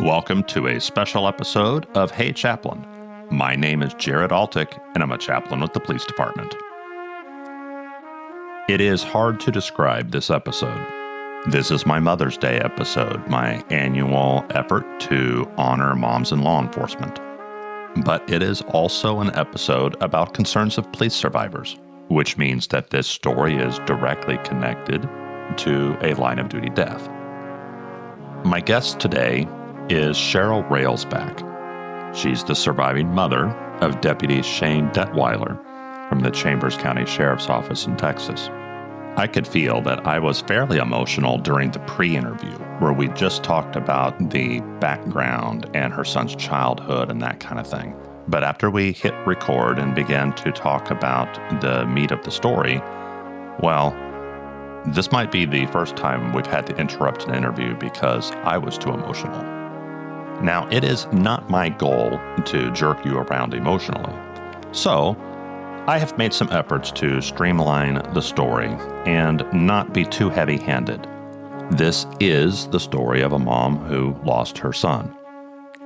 Welcome to a special episode of Hey Chaplain. My name is Jared Altick, and I'm a chaplain with the police department. It is hard to describe this episode. This is my Mother's Day episode, my annual effort to honor moms in law enforcement. But it is also an episode about concerns of police survivors, which means that this story is directly connected to a line of duty death. My guest today is Cheryl Railsback. She's the surviving mother of Deputy Shane Detwiler from the Chambers County Sheriff's Office in Texas. I could feel that I was fairly emotional during the pre-interview, where we just talked about the background and her son's childhood and that kind of thing. But after we hit record and began to talk about the meat of the story, well, this might be the first time we've had to interrupt an interview because I was too emotional. Now, it is not my goal to jerk you around emotionally. So, I have made some efforts to streamline the story and not be too heavy-handed. This is the story of a mom who lost her son.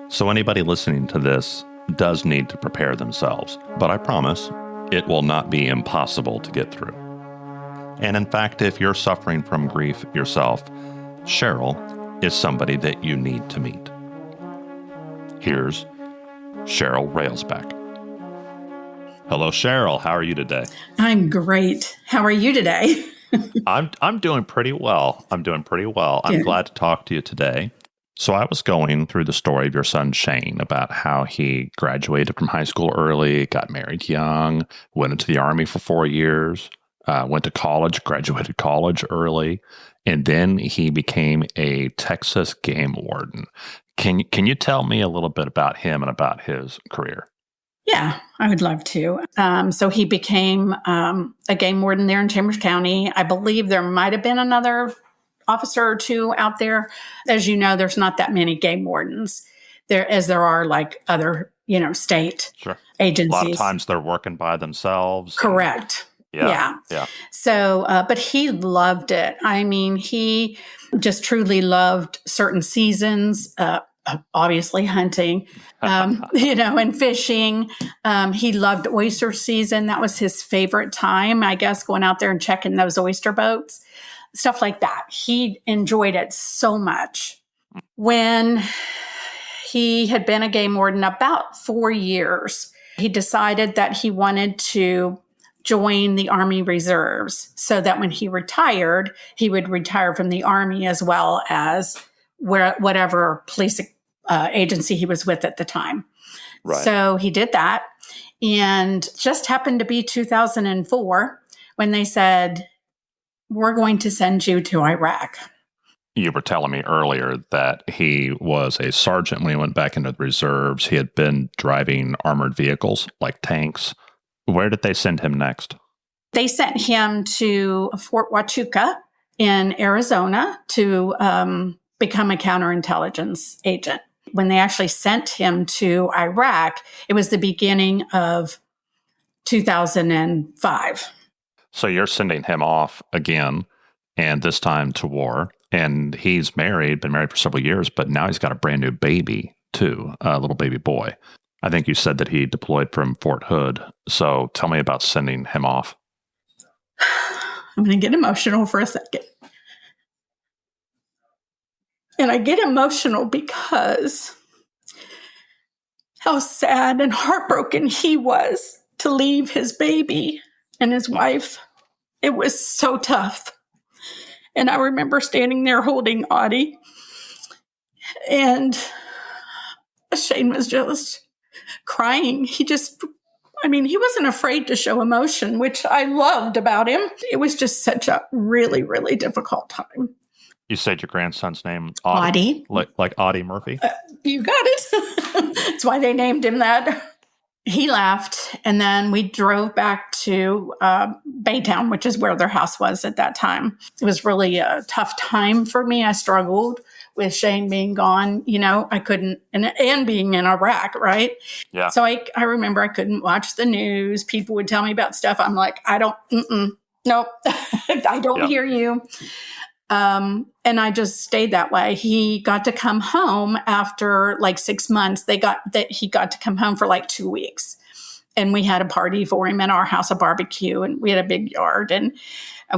So anybody listening to this does need to prepare themselves, but I promise it will not be impossible to get through. And in fact, if you're suffering from grief yourself, Cheryl is somebody that you need to meet. Here's Cheryl Railsback. Hello, Cheryl. How are you today? I'm great. How are you today? I'm doing pretty well. I'm Good. glad to talk to you today. So I was going through the story of your son, Shane, about how he graduated from high school early, got married young, went into the Army for 4 years, went to college, graduated college early, and then he became a Texas game warden. Can you tell me a little bit about him and about his career? Yeah, I would love to. So he became a game warden there in Chambers County. I believe there might have been another officer or two out there. As you know, there's not that many game wardens there as there are like other, state Sure. agencies. A lot of times they're working by themselves. Correct. Yeah. So, but he loved it. I mean, he just truly loved certain seasons, obviously hunting, and fishing. He loved oyster season. That was his favorite time, I guess, going out there and checking those oyster boats, stuff like that. He enjoyed it so much. When he had been a game warden about 4 years, he decided that he wanted to join the Army Reserves so that when he retired, he would retire from the Army as well as whatever police agency he was with at the time. Right. So he did that, and just happened to be 2004 when they said, we're going to send you to Iraq. You were telling me earlier that he was a sergeant when he went back into the reserves. He had been driving armored vehicles like tanks. Where did they send him next? They sent him to Fort Huachuca in Arizona to become a counterintelligence agent. When they actually sent him to Iraq, it was the beginning of 2005. So you're sending him off again, and this time to war. And he's been married for several years, but now he's got a brand new baby too, a little baby boy. I think you said that he deployed from Fort Hood. So tell me about sending him off. I'm going to get emotional for a second. And I get emotional because how sad and heartbroken he was to leave his baby and his wife. It was so tough. And I remember standing there holding Audie. And Shane was just crying. He wasn't afraid to show emotion, which I loved about him. It was just such a really, really difficult time. You said your grandson's name? Audie. Like Audie Murphy? You got it. That's why they named him that. He left, and then we drove back to Baytown, which is where their house was at that time. It was really a tough time for me. I struggled with Shane being gone. I couldn't, and being in Iraq, right? Yeah. So I remember I couldn't watch the news. People would tell me about stuff. I'm like, nope, I don't hear you. And I just stayed that way. He got to come home after like 6 months. He got to come home for like 2 weeks. And we had a party for him in our house, a barbecue, and we had a big yard, and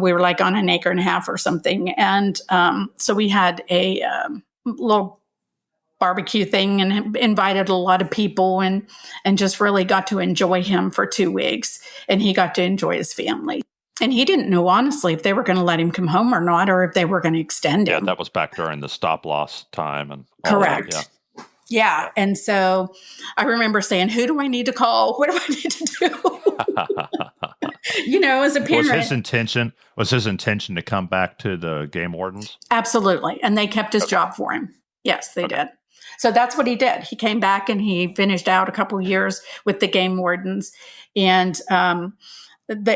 we were like on 1.5 acres or something. And so we had a little barbecue thing and invited a lot of people, and just really got to enjoy him for 2 weeks. And he got to enjoy his family. And he didn't know, honestly, if they were going to let him come home or not, or if they were going to extend him. Yeah, that was back during the stop loss time. And correct. That, yeah. And so I remember saying, who do I need to call? What do I need to do? As a parent. Was his intention to come back to the game wardens? Absolutely. And they kept his job for him. Yes, they did. So that's what he did. He came back and he finished out a couple of years with the game wardens. And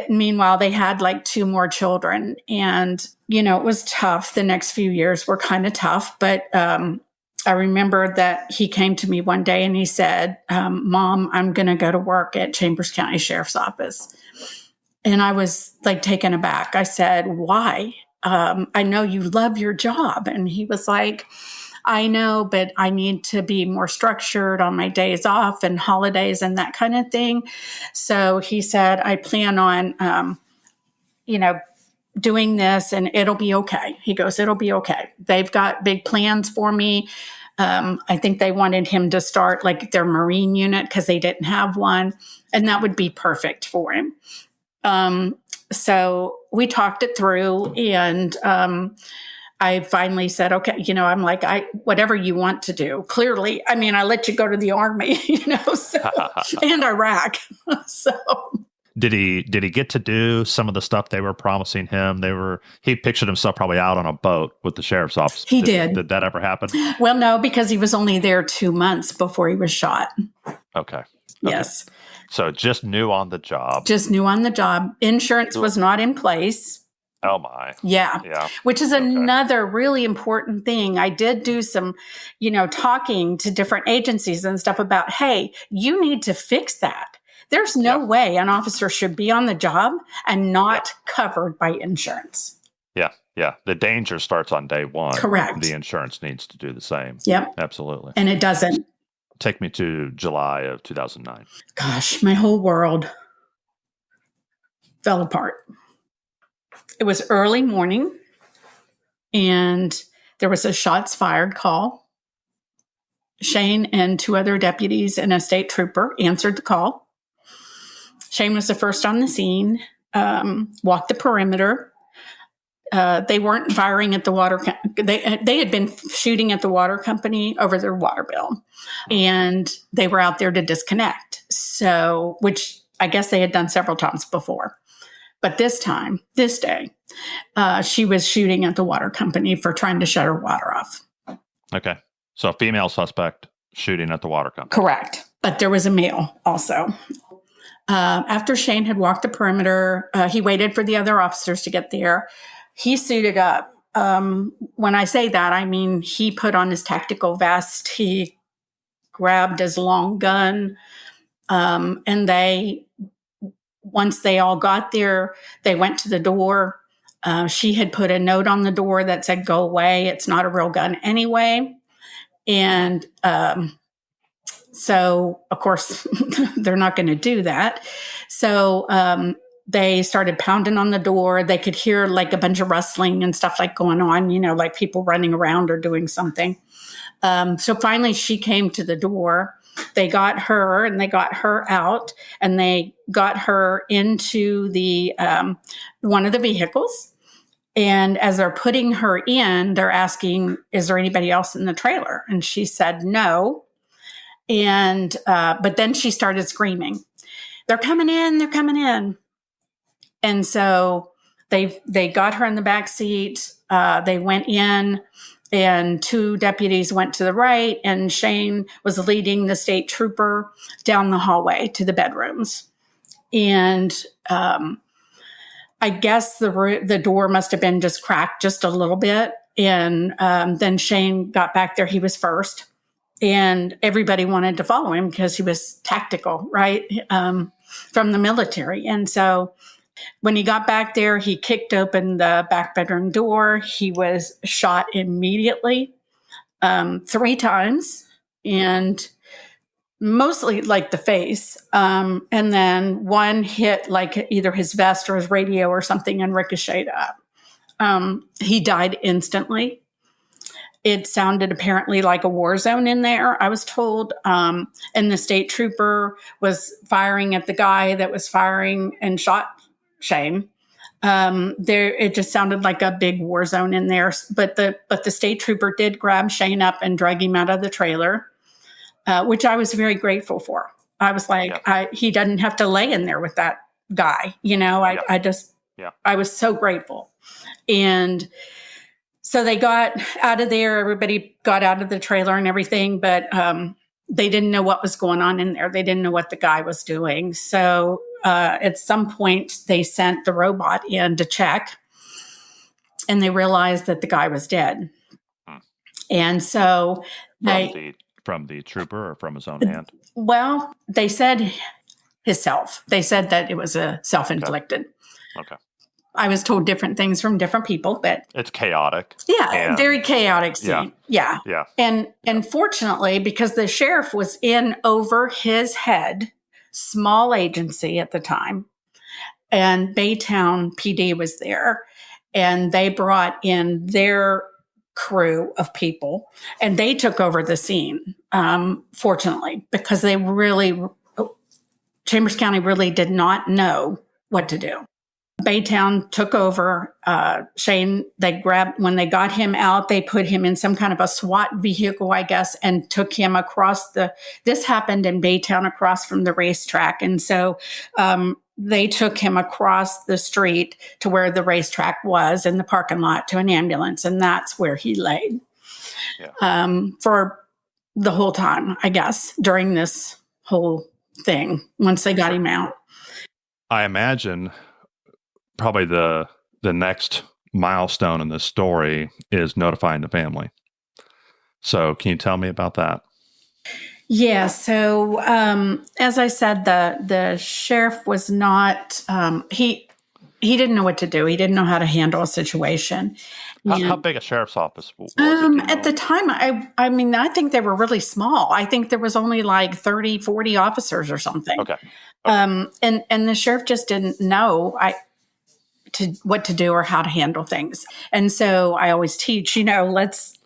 meanwhile, they had like 2 more children. And, it was tough. The next few years were kind of tough. But I remember that he came to me one day and he said, Mom, I'm going to go to work at Chambers County Sheriff's Office. And I was like taken aback. I said, why? I know you love your job. And he was like, I know, but I need to be more structured on my days off and holidays and that kind of thing. So he said, I plan on, doing this and it'll be okay. He goes, it'll be okay. They've got big plans for me. I think they wanted him to start like their Marine unit because they didn't have one. And that would be perfect for him. So we talked it through, and I finally said, okay, I'm like, whatever you want to do. Clearly, I let you go to the Army, and Iraq. So did he get to do some of the stuff they were promising him? He pictured himself probably out on a boat with the sheriff's office. He did. Did that ever happen? Well, no, because he was only there 2 months before he was shot. Okay. Yes. So just new on the job. Insurance was not in place. Oh my. Yeah. Which is another really important thing. I did do some, talking to different agencies and stuff about, hey, you need to fix that. There's no way an officer should be on the job and not covered by insurance. Yeah. The danger starts on day one. Correct. The insurance needs to do the same. Yep. Absolutely. And it doesn't. Take me to July of 2009. Gosh, my whole world fell apart. It was early morning, and there was a shots fired call. Shane and 2 other deputies and a state trooper answered the call. Shane was the first on the scene, walked the perimeter. They weren't firing at the water. They had been shooting at the water company over their water bill, and they were out there to disconnect. So, which I guess they had done several times before, but this day, she was shooting at the water company for trying to shut her water off. Okay, so a female suspect shooting at the water company. Correct, but there was a male also. After Shane had walked the perimeter, he waited for the other officers to get there. He suited up. When I say that, I mean he put on his tactical vest. He grabbed his long gun. And once they all got there, they went to the door. She had put a note on the door that said, "Go away. It's not a real gun anyway." And so, of course, they're not going to do that. So they started pounding on the door. They could hear like a bunch of rustling and stuff like going on, like people running around or doing something. So finally she came to the door. They got her and they got her out, and they got her into the one of the vehicles. And as they're putting her in, they're asking, is there anybody else in the trailer? And she said no. And but then she started screaming, they're coming in, they're coming in. And so they got her in the back seat. They went in, and 2 deputies went to the right, and Shane was leading the state trooper down the hallway to the bedrooms. And I guess the door must have been just cracked just a little bit. And then Shane got back there. He was first, and everybody wanted to follow him because he was tactical, right, from the military. And so When he got back there, he kicked open the back bedroom door. He was shot immediately, 3 times, and mostly like the face. And then one hit like either his vest or his radio or something and ricocheted up. He died instantly. It sounded apparently like a war zone in there, I was told. And the state trooper was firing at the guy that was firing and shot Shane. It just sounded like a big war zone in there. But the state trooper did grab Shane up and drag him out of the trailer, which I was very grateful for. I was like, he doesn't have to lay in there with that guy. I was so grateful. And so they got out of there. Everybody got out of the trailer and everything, but they didn't know what was going on in there. They didn't know what the guy was doing. So at some point, they sent the robot in to check, and they realized that the guy was dead. And so from the trooper or from his own hand? Well, they said himself. They said that it was a self-inflicted. Okay. I was told different things from different people, but it's chaotic. Yeah, very chaotic scene. Yeah. And fortunately, because the sheriff was in over his head, small agency at the time, and Baytown PD was there, and they brought in their crew of people, and they took over the scene. Fortunately, because Chambers County really did not know what to do. Baytown took over Shane. When they got him out, they put him in some kind of a SWAT vehicle, I guess, and took him across this happened in Baytown across from the racetrack. And so they took him across the street to where the racetrack was in the parking lot to an ambulance. And that's where he laid for the whole time, I guess, during this whole thing, once they got him out. I imagine probably the next milestone in this story is notifying the family. So can you tell me about that? Yeah. So as I said, the sheriff was not, he didn't know what to do. He didn't know how to handle a situation. How big a sheriff's office was it? At the time, I think they were really small. I think there was only like 30, 40 officers or something. Okay. And the sheriff just didn't know what to do or how to handle things. And so I always teach, let's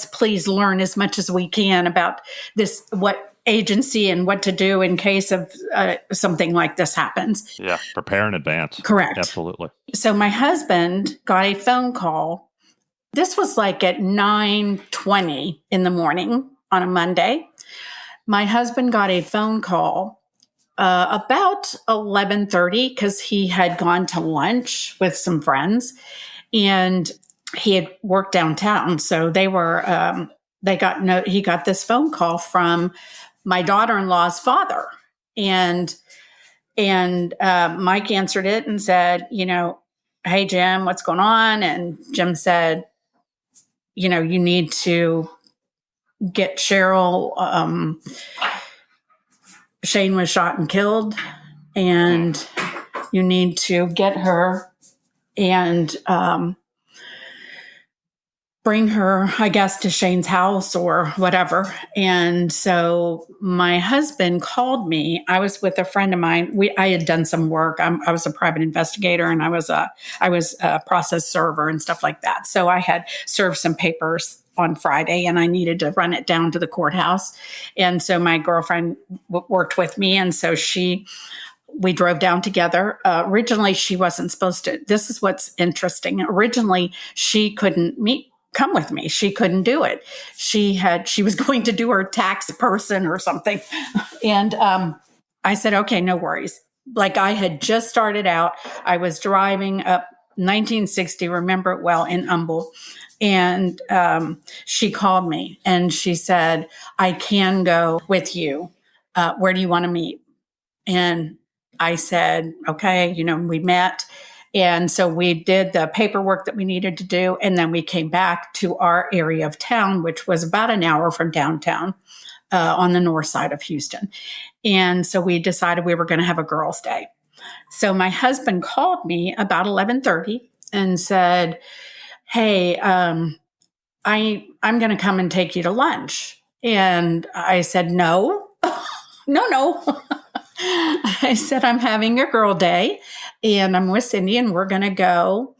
please learn as much as we can about this, what agency and what to do in case of something like this happens. Yeah, prepare in advance. Correct. Absolutely. So my husband got a phone call. This was like at 9:20 in the morning on a Monday. My husband got a phone call about 11:30 because he had gone to lunch with some friends, and he had worked downtown. So he got this phone call from my daughter-in-law's father, and Mike answered it and said, hey, Jim, what's going on? And Jim said, you need to get Cheryl. Shane was shot and killed, and you need to get her and bring her, I guess, to Shane's house or whatever. And so my husband called me. I was with a friend of mine. I had done some work. I was a private investigator, and I was a process server and stuff like that. So I had served some papers on Friday, and I needed to run it down to the courthouse. And so my girlfriend worked with me, and so we drove down together. Originally, she wasn't supposed to. This is what's interesting. Originally, she couldn't come with me. She couldn't do it. She was going to do her tax person or something. And I said, okay, no worries. Like, I had just started out. I was driving up 1960, remember it well, in Humble. And she called me and she said, I can go with you. Where do you want to meet? And I said, okay, we met. And so we did the paperwork that we needed to do. And then we came back to our area of town, which was about an hour from downtown on the north side of Houston. And so we decided we were going to have a girls' day. So my husband called me about 11:30 and said, "Hey, I'm going to come and take you to lunch." And I said, "No, no." I said, "I'm having a girl day and I'm with Cindy and we're going to go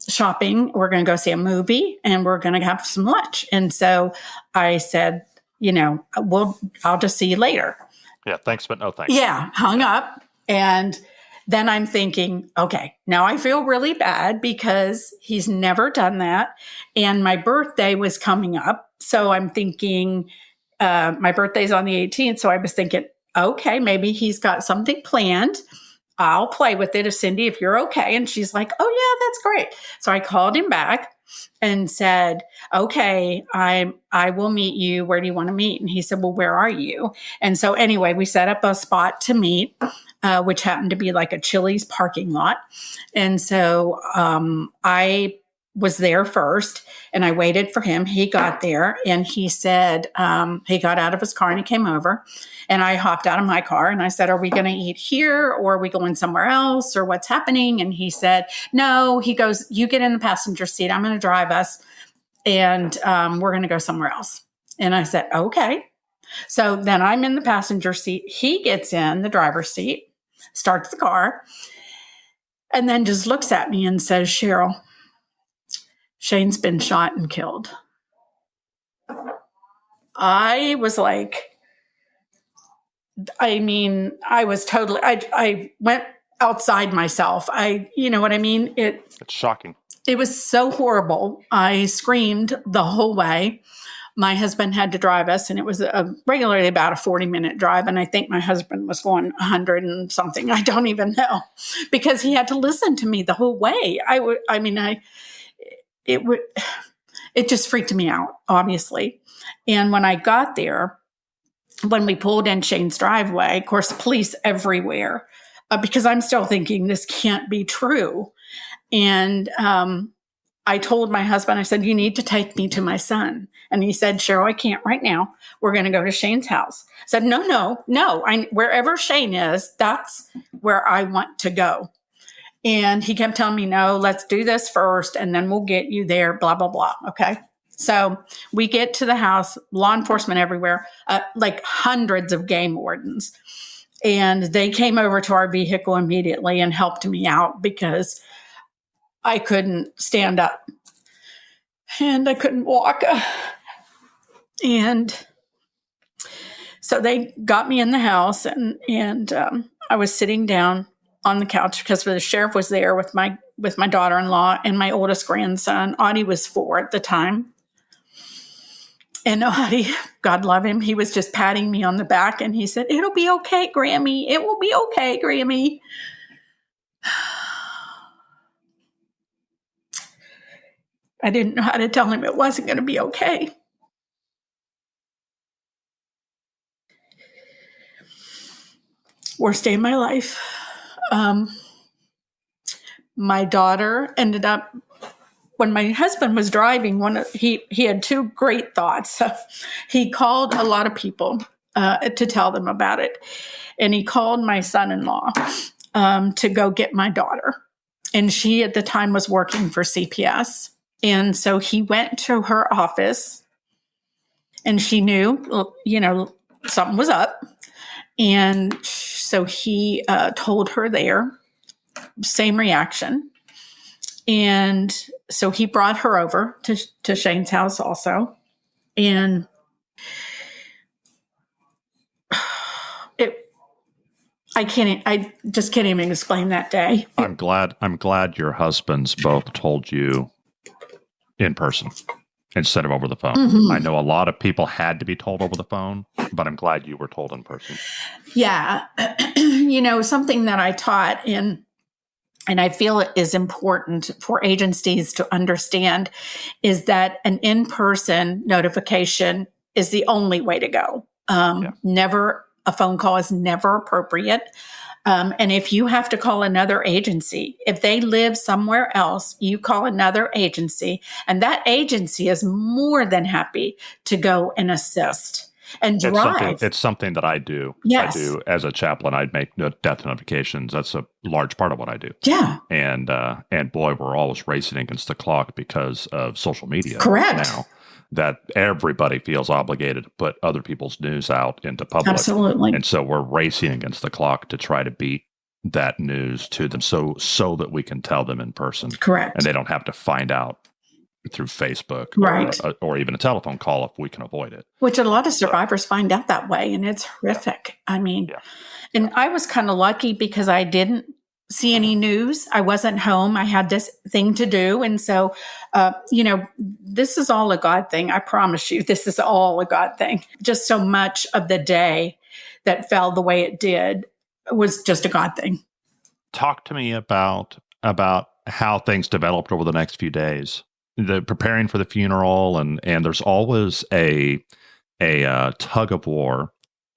shopping. We're going to go see a movie and we're going to have some lunch." And so I said, I'll just see you later. Yeah. Thanks, but no thanks. Yeah. Hung up. And then I'm thinking, okay, now I feel really bad because he's never done that. And my birthday was coming up. So I'm thinking, my birthday's on the 18th. So I was thinking, okay, maybe he's got something planned. I'll play with it, Cindy, if you're okay. And she's like, "Oh yeah, that's great." So I called him back and said, "Okay, I will meet you. Where do you want to meet?" And he said, "Well, where are you?" And so anyway, we set up a spot to meet, which happened to be like a Chili's parking lot. And so I was there first and I waited for him. He got there and he said, he got out of his car and he came over and I hopped out of my car and I said, "Are we going to eat here or are we going somewhere else or what's happening?" And he said, "No." He goes, "You get in the passenger seat. I'm going to drive us and we're going to go somewhere else." And I said, "Okay." So then I'm in the passenger seat. He gets in the driver's seat, starts the car, and then just looks at me and says, "Cheryl, Shane's been shot and killed." I was like, I was totally, I went outside myself. You know what I mean? It's shocking. It was so horrible. I screamed the whole way. My husband had to drive us, and it was regularly about a 40-minute drive. And I think my husband was going 100 and something. I don't even know, because he had to listen to me the whole way. It just freaked me out, obviously. And when I got there, when we pulled in Shane's driveway, of course, police everywhere, because I'm still thinking this can't be true. And I told my husband, I said, "You need to take me to my son." And he said, "Cheryl, I can't right now. We're going to go to Shane's house." I said, No. Wherever Shane is, that's where I want to go. And he kept telling me, "No, let's do this first and then we'll get you there, blah, blah, blah." Okay. So we get to the house, law enforcement everywhere, like hundreds of game wardens. And they came over to our vehicle immediately and helped me out because I couldn't stand up and I couldn't walk. And so they got me in the house and I was sitting down on the couch because the sheriff was there with my daughter-in-law and my oldest grandson. Audie was 4 at the time. And Audie, God love him, he was just patting me on the back and he said, "It'll be okay, Grammy. It will be okay, Grammy." I didn't know how to tell him it wasn't going to be okay. Worst day of my life. My daughter ended up, when my husband was driving, he had 2 great thoughts. He called a lot of people to tell them about it. And he called my son-in-law to go get my daughter. And she at the time was working for CPS. And so he went to her office and she knew, something was up. And so he told her there, same reaction. And so he brought her over to Shane's house also. And I just can't even explain that day. I'm glad your husbands both told you in person instead of over the phone. Mm-hmm. I know a lot of people had to be told over the phone, but I'm glad you were told in person. Yeah. Something that I taught and I feel it is important for agencies to understand is that an in-person notification is the only way to go. Never, a phone call is never appropriate. And if you have to call another agency, if they live somewhere else, you call another agency, and that agency is more than happy to go and assist. and drive. It's something that I do. Yes. I do as a chaplain. I'd make death notifications. That's a large part of what I do. Yeah. And boy, we're always racing against the clock because of social media. Correct. Now that everybody feels obligated to put other people's news out into public. Absolutely. And so we're racing against the clock to try to beat that news to them so that we can tell them in person. Correct. And they don't have to find out through Facebook right. or even a telephone call if we can avoid it. Which a lot of survivors find out that way, and it's horrific. I mean, and I was kind of lucky because I didn't see any news. I wasn't home. I had this thing to do. And so, this is all a God thing. I promise you, this is all a God thing. Just so much of the day that fell the way it did was just a God thing. Talk to me about how things developed over the next few days. The preparing for the funeral, and there's always a tug of war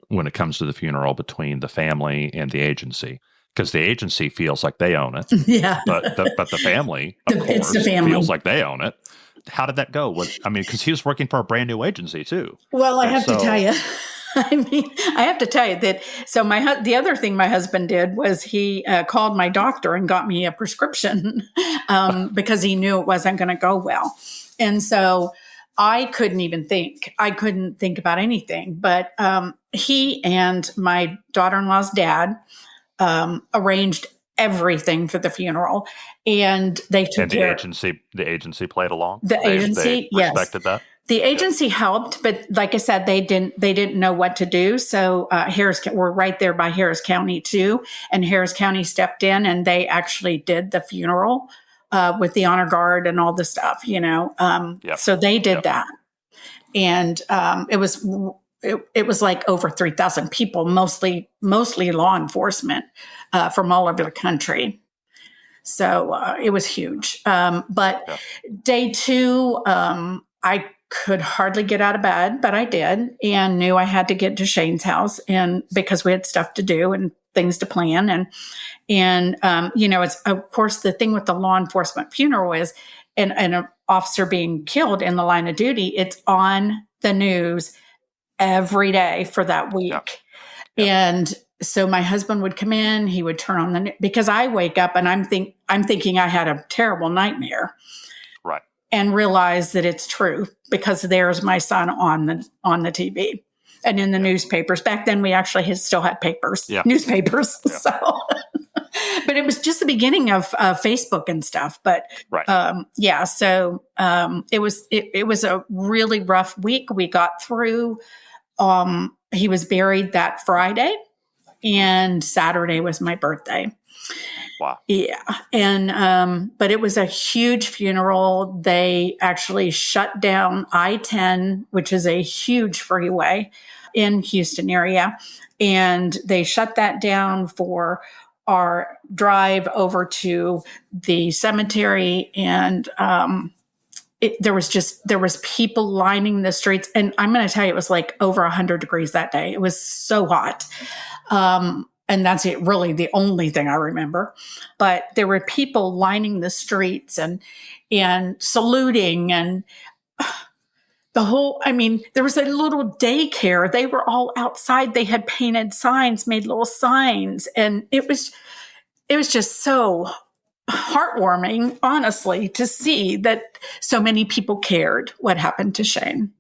when it comes to the funeral between the family and the agency. Because the agency feels like they own it, but the family, of course, feels like they own it. How did that go? Because he was working for a brand new agency too. Well, I have to tell you, that. So the other thing my husband did was he called my doctor and got me a prescription because he knew it wasn't going to go well, and so I couldn't even think. I couldn't think about anything. But he and my daughter-in-law's dad arranged everything for the funeral, and they took care. The agency played along. They respected that. The agency helped, but like I said, they didn't know what to do. So we're right there by Harris County too, and Harris County stepped in and they actually did the funeral with the honor guard and all the stuff. So they did that, and it was like over 3,000 people, mostly law enforcement from all over the country. So it was huge. But day 2, I could hardly get out of bed, but I did, and knew I had to get to Shane's house, and because we had stuff to do and things to plan. And it's, of course, the thing with the law enforcement funeral is, and an officer being killed in the line of duty, it's on the news every day for that week. And so my husband would come in, he would turn on the news, because I wake up and I'm thinking I had a terrible nightmare. Right. And realize that it's true because there's my son on the TV and in the newspapers. Back then we actually still had newspapers. Yeah. So, but it was just the beginning of Facebook and stuff. But so it was a really rough week. We got through. He was buried that Friday, and Saturday was my birthday. Wow. Yeah. And, but it was a huge funeral. They actually shut down I-10, which is a huge freeway in Houston area. And they shut that down for our drive over to the cemetery. And, there was people lining the streets. And I'm going to tell you, it was like over 100 degrees that day. It was so hot. And that's really the only thing I remember. But there were people lining the streets and saluting, and there was a little daycare. They were all outside. They had painted signs, made little signs. And it was just so heartwarming, honestly, to see that so many people cared what happened to Shane.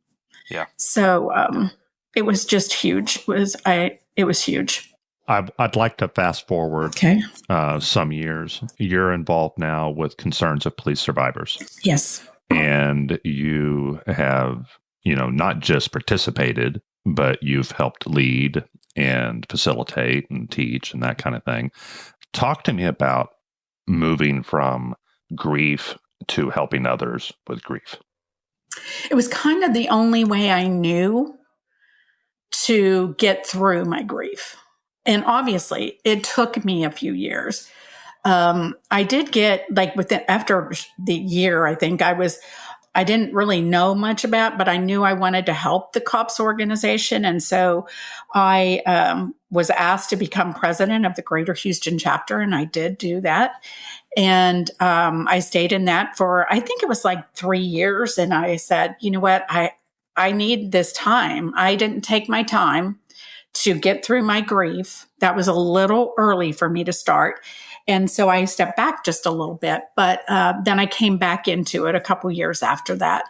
Yeah. So it was just huge. It was huge. I'd like to fast forward some years. You're involved now with concerns of police survivors. Yes. And you have, not just participated, but you've helped lead and facilitate and teach and that kind of thing. Talk to me about moving from grief to helping others with grief. It was kind of the only way I knew to get through my grief. And obviously, it took me a few years. I did get, after the year, I think I didn't really know much about, but I knew I wanted to help the COPS organization. And so I was asked to become president of the Greater Houston chapter, and I did do that. And I stayed in that for, I think it was like 3 years. And I said, you know what, I need this time. I didn't take my time to get through my grief. That was a little early for me to start. And so I stepped back just a little bit, but then I came back into it a couple years after that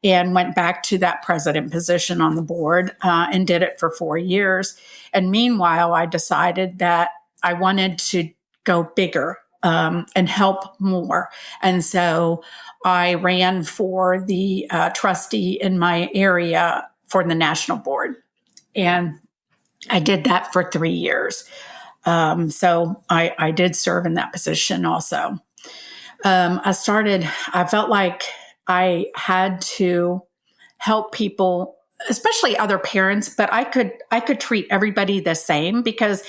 and went back to that president position on the board and did it for 4 years. And meanwhile, I decided that I wanted to go bigger and help more. And so I ran for the trustee in my area for the national board. And I did that for 3 years. So I did serve in that position also. I felt like I had to help people, especially other parents, but I could treat everybody the same, because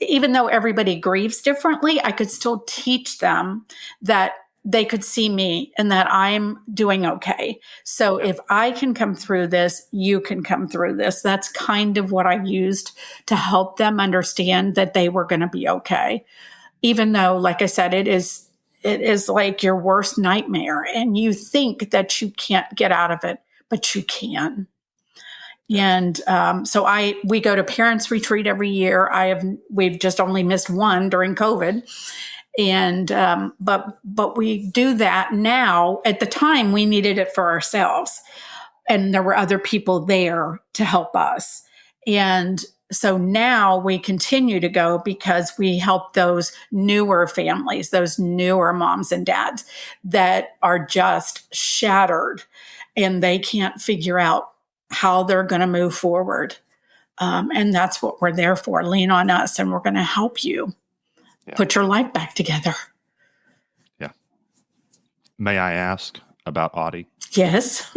even though everybody grieves differently, I could still teach them that they could see me and that I'm doing okay. So if I can come through this, you can come through this. That's kind of what I used to help them understand that they were going to be okay. Even though, like I said, it is like your worst nightmare and you think that you can't get out of it, but you can. And so we go to parents retreat every year. We've just only missed one during COVID. And, but we do that now. At the time, we needed it for ourselves, and there were other people there to help us. And so now we continue to go because we help those newer families, those newer moms and dads that are just shattered and they can't figure out how they're going to move forward. And that's what we're there for. Lean on us and we're going to help you. Yeah. Put your life back together. Yeah. May I ask about Audie? Yes.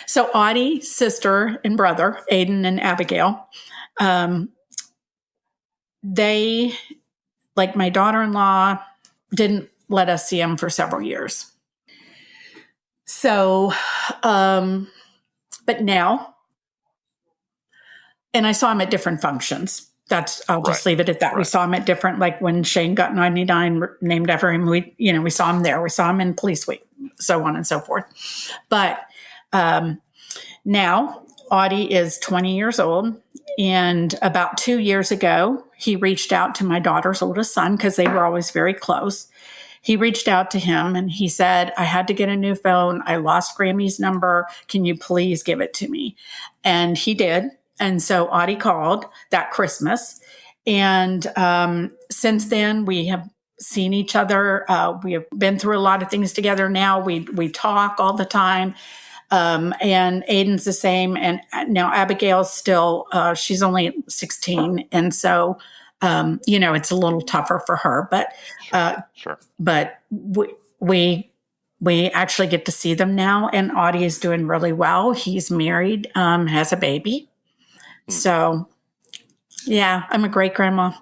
So Audie, sister and brother, Aiden and Abigail, they, like my daughter-in-law, didn't let us see them for several years. So, but now, and I saw him at different functions. I'll just leave it at that. Right. We saw him at different, like when Shane got 99 named after him, we saw him there. We saw him in Police Week, so on and so forth. But now Audie is 20 years old. And about 2 years ago, he reached out to my daughter's oldest son because they were always very close. He reached out to him and he said, I had to get a new phone. I lost Grammy's number. Can you please give it to me? And he did. And so Audie called that Christmas. And since then, we have seen each other. We have been through a lot of things together now. We talk all the time. And Aiden's the same. And now Abigail's still, she's only 16. And so, it's a little tougher for her. But sure. But we actually get to see them now. And Audie is doing really well. He's married, has a baby. So, yeah, I'm a great grandma.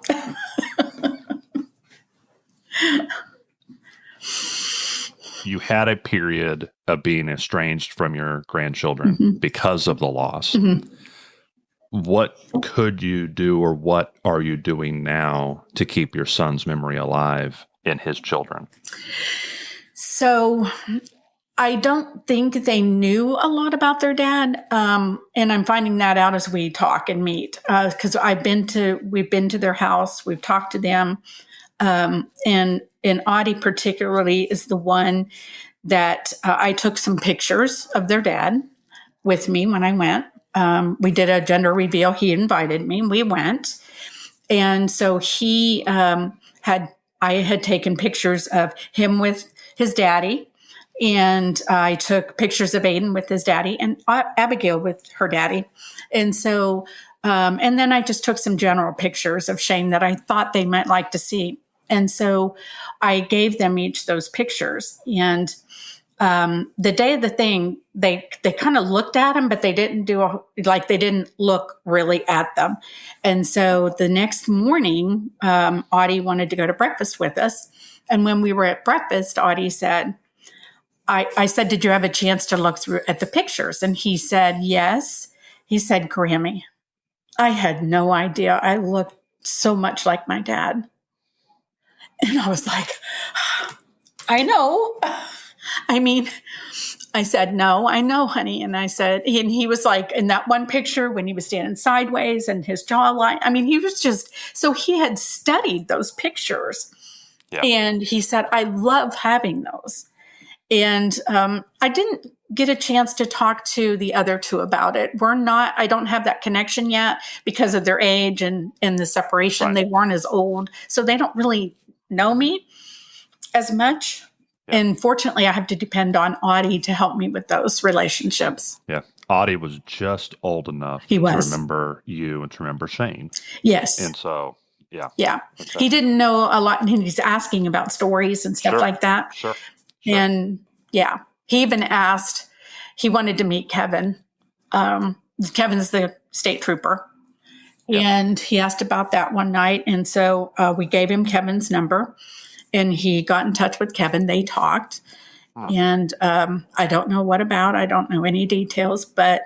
You had a period of being estranged from your grandchildren because of the loss. Mm-hmm. What could you do, or what are you doing now to keep your son's memory alive in his children? So I don't think they knew a lot about their dad. And I'm finding that out as we talk and meet, because we've been to their house. We've talked to them. And Audie particularly is the one that I took some pictures of their dad with me when I went. We did a gender reveal. He invited me. We went. And so I had taken pictures of him with his daddy. And I took pictures of Aiden with his daddy and Abigail with her daddy. And so, and then I just took some general pictures of Shane that I thought they might like to see. And so I gave them each those pictures. And the day of the thing, they kind of looked at them, but they didn't they didn't look really at them. And so the next morning, Audie wanted to go to breakfast with us. And when we were at breakfast, Audie said, I said, did you have a chance to look through at the pictures? And he said, yes. He said, Grammy, I had no idea I looked so much like my dad. And I was like, I know. I mean, I said, no, I know, honey. And I said, and he was like, in that one picture when he was standing sideways and his jawline, I mean, he was just, so he had studied those pictures. Yeah. And he said, I love having those. And I didn't get a chance to talk to the other two about it. I don't have that connection yet because of their age and the separation. Right. They weren't as old. So they don't really know me as much. Yeah. And fortunately, I have to depend on Audie to help me with those relationships. Yeah. Audie was just old enough to remember you and to remember Shane. Yes. And so, yeah. Yeah. He didn't know a lot. And he's asking about stories and stuff like that. Sure. And yeah, he even asked, he wanted to meet Kevin. Kevin's the state trooper. Yep. And he asked about that one night. And so we gave him Kevin's number and he got in touch with Kevin. They talked. And I don't know what about. I don't know any details, but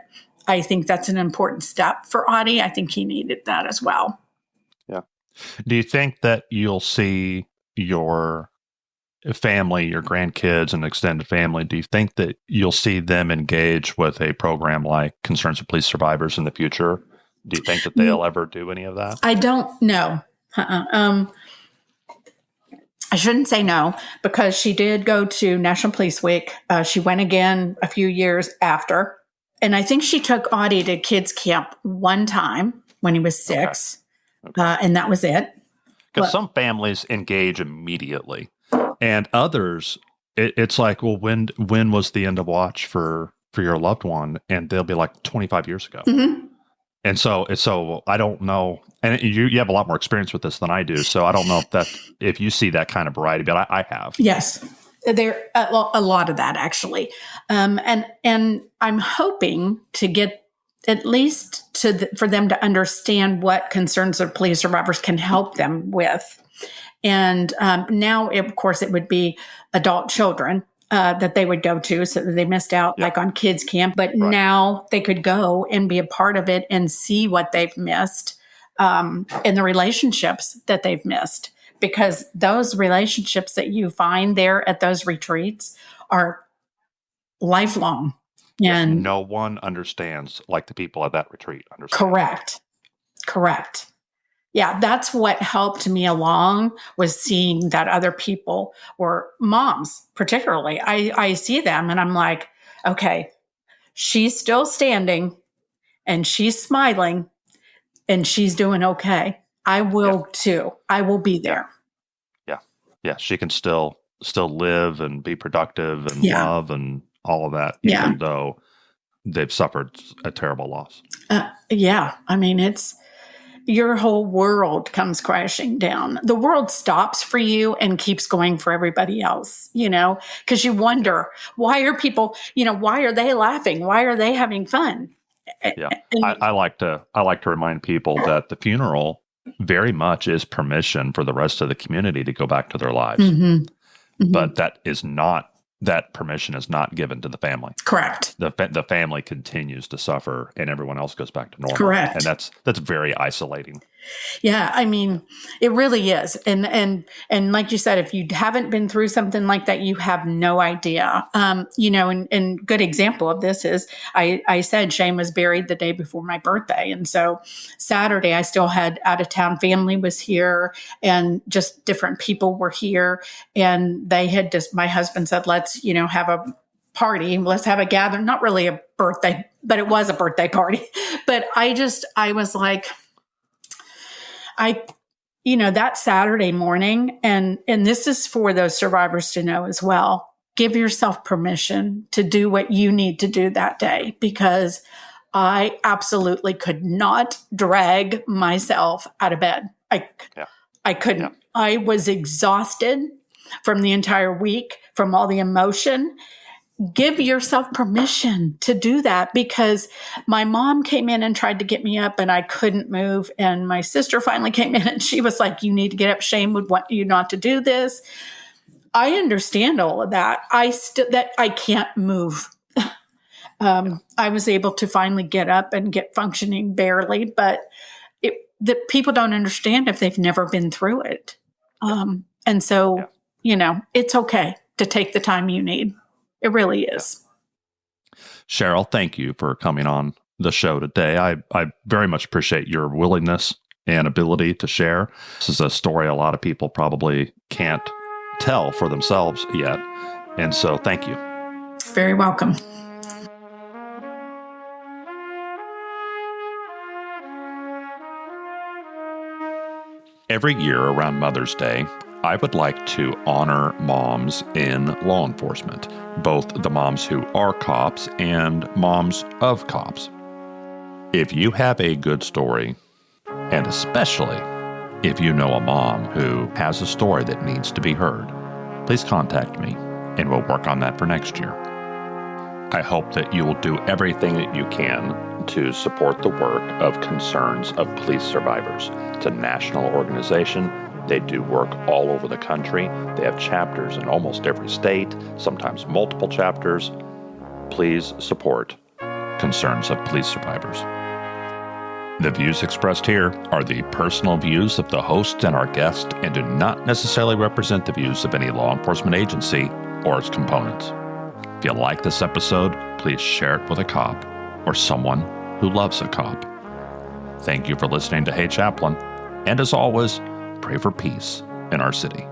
I think that's an important step for Audie. I think he needed that as well. Yeah. Do you think that you'll see your family, your grandkids and extended family, do you think that you'll see them engage with a program like Concerns of Police Survivors in the future? Do you think that they'll ever do any of that? I don't know. I shouldn't say no, because she did go to National Police Week. She went again a few years after. And I think she took Audie to kids camp one time when he was 6. Okay. And that was it. Because some families engage immediately. And others, it's like, well, when was the end of watch for your loved one? And they'll be like 25 years ago. Mm-hmm. And so I don't know. And you have a lot more experience with this than I do. So I don't know if you see that kind of variety, but I have. Yes, there a lot of that actually. And I'm hoping to get at least for them to understand what Concerns of Police Survivors can help them with. And now, of course, it would be adult children that they would go to, so that they missed out like on kids camp. But now they could go and be a part of it and see what they've missed and the relationships that they've missed. Because those relationships that you find there at those retreats are lifelong. And no one understands like the people at that retreat understand. Correct. Yeah, that's what helped me along, was seeing that other people were moms, particularly. I see them and I'm like, okay, she's still standing and she's smiling and she's doing okay. I will too. I will be there. Yeah. She can still live and be productive and love and all of that, even though they've suffered a terrible loss. I mean, your whole world comes crashing down. The world stops for you and keeps going for everybody else, because you wonder, why are people, why are they laughing? Why are they having fun? Yeah. I like to remind people that the funeral very much is permission for the rest of the community to go back to their lives. Mm-hmm. Mm-hmm. But that permission is not given to the family. Correct. The family continues to suffer and everyone else goes back to normal. Correct. And that's very isolating. Yeah, I mean, it really is. And like you said, if you haven't been through something like that, you have no idea. And good example of this is I said Shane was buried the day before my birthday. And so Saturday, I still had out of town family was here and just different people were here. And they had my husband said, let's, have a party. Let's have a gathering. Not really a birthday, but it was a birthday party. But I was like, that Saturday morning, and this is for those survivors to know as well, give yourself permission to do what you need to do that day, because I absolutely could not drag myself out of bed. I couldn't. Yeah. I was exhausted from the entire week, from all the emotion. Give yourself permission to do that, because my mom came in and tried to get me up and I couldn't move. And my sister finally came in and she was like, you need to get up. Shane would want you not to do this. I understand all of that. I can't move. I was able to finally get up and get functioning barely, but the people don't understand if they've never been through it. And so, it's okay to take the time you need. It really is. Cheryl, thank you for coming on the show today. I very much appreciate your willingness and ability to share. This is a story a lot of people probably can't tell for themselves yet. And so thank you. Very welcome. Every year around Mother's Day, I would like to honor moms in law enforcement, both the moms who are cops and moms of cops. If you have a good story, and especially if you know a mom who has a story that needs to be heard, please contact me and we'll work on that for next year. I hope that you will do everything that you can to support the work of Concerns of Police Survivors. It's a national organization. They do work all over the country. They have chapters in almost every state, sometimes multiple chapters. Please support Concerns of Police Survivors. The views expressed here are the personal views of the host and our guest and do not necessarily represent the views of any law enforcement agency or its components. If you like this episode, please share it with a cop or someone who loves a cop. Thank you for listening to Hey Chaplain, and as always, pray for peace in our city.